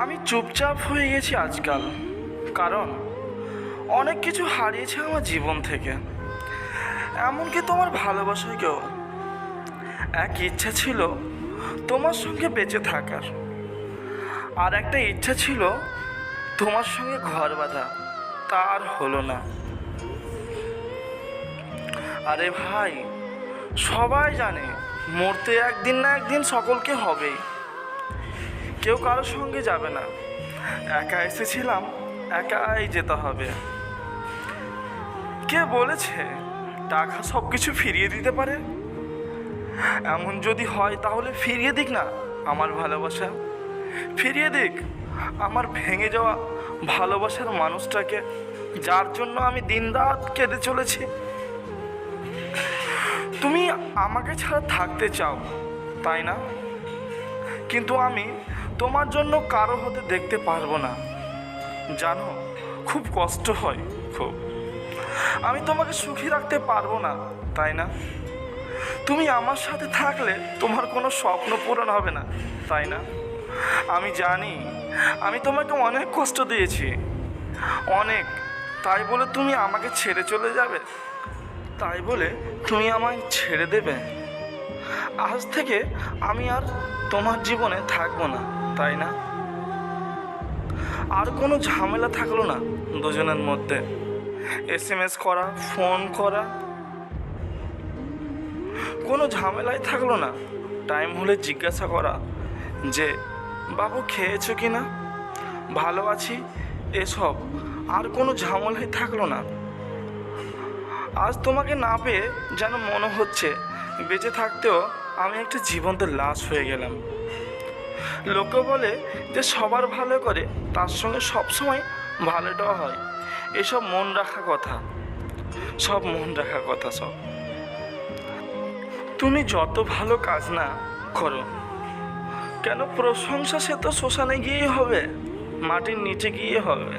আমি চুপচাপ হয়ে গেছি আজকাল, কারণ অনেক কিছু হারিয়েছে আমার জীবন থেকে, এমনকি তোমার ভালোবাসাকেও। এক ইচ্ছা ছিল তোমার সঙ্গে বেঁচে থাকার, আর একটা ইচ্ছা ছিল তোমার সঙ্গে ঘর বাঁধা, তার হলো না। আরে ভাই, সবাই জানে মরতে একদিন না একদিন সকলকে হবেই, কেউ কারোর সঙ্গে যাবে না। একা এসেছিলাম, একাই যেতে হবে। কে বলেছে টাকা সব কিছু ফিরিয়ে দিতে পারে? এমন যদি হয় তাহলে ফিরিয়ে দিক না আমার ভালোবাসা, ফিরিয়ে দিক আমার ভেঙে যাওয়া ভালোবাসার মানুষটাকে, যার জন্য আমি দিনরাত কেঁদে চলেছি। তুমি আমাকে ছাড়া থাকতে চাও, তাই না? কিন্তু আমি তোমার জন্য কারো হতে দেখতে পারবো না, জানো, খুব কষ্ট হয়, খুব। আমি তোমাকে সুখী রাখতে পারবো না, তাই না? তুমি আমার সাথে থাকলে তোমার কোনো স্বপ্ন পূরণ হবে না, তাই না? আমি জানি আমি তোমাকে অনেক কষ্ট দিয়েছি, অনেক। তাই বলে তুমি আমাকে ছেড়ে চলে যাবে? তাই বলে তুমি আমায় ছেড়ে দেবে? আজ থেকে আমি আর তোমার জীবনে থাকবো না, তাই না? আর কোনো ঝামেলা থাকলো না দুজনের মধ্যে, SMS করা, ফোন করা, কোনো ঝামেলাই থাকলো না। টাইম হলে জিজ্ঞাসা করা যে বাবু খেয়েছো কি না, ভালো আছি, এসব আর কোনো ঝামেলাই থাকলো না। আজ তোমাকে না পেয়ে যেন মনে হচ্ছে বেঁচে থাকতেও আমি একটা জীবন্ত লাশ হয়ে গেলাম। লোকে বলে যে সবার ভালো করে তার সঙ্গে সবসময় ভালোটাও হয়। এসব মন রাখা কথা, সব মন রাখা কথা সব। তুমি যত ভালো কাজ না করো কেন, প্রশংসা সে তো শ্মশানে গিয়েই হবে, মাটির নিচে গিয়ে হবে।